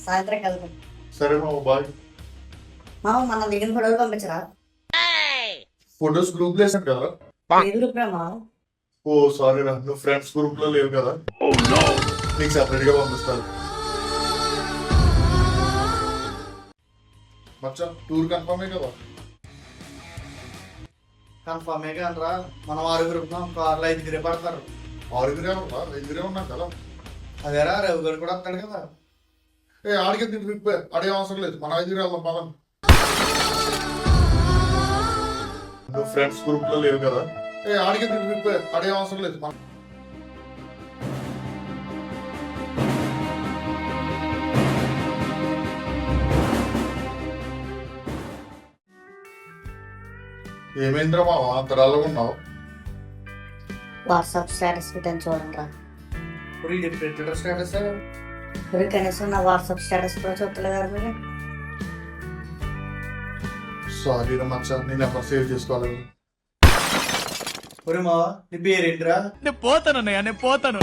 సాయంత్రం కలుద్దాం. సరే మామ బాయ్. మామ మన దిగిన ఫోటోలు పంపించరా? ఫొటోస్ గ్రూప్ లో వేసాను కదా. ఏ గ్రూప్ రా మామ? ఓ సారీ రా, నువ్వు ఫ్రెండ్స్ గ్రూప్ లో లేవు కదా, నీకు సెపరేట్ గా పంపిస్తాను. మచ్చా టూర్ కన్ఫర్మే కదా? కన్ఫర్మే కానరా, మనం 6 కార్లో 5 పడతారు. 6 ఉన్నాం కదా. అదేరా రవి గారు కూడా వస్తాడు కదా. ఆడికి ట్రిప్ అడే అవసరం లేదు, మన 5 వెళ్దాం పదం. నువ్వు ఫ్రెండ్స్ గ్రూప్ లో లేవు కదా. ఆడికి ట్రిప్ అడే అవసరం లేదు మన. ఏమైందిరా మావా అంతరాల్లో ఉన్నావు? వాట్సాప్ స్టేటస్ పెట్టాను చూడండి రా. ఇప్పుడు ఇది పెట్టడం స్టేటస్. మీరు కనీసం నా వాట్సాప్ స్టేటస్ కూడా చూడలేదా మీరు? సారీ రా మచ్చా, నీ నెంబర్ సేవ్ చేసుకోవాలి. ఒరే మావా నీ పేరేంటిరా? నేను పోతాను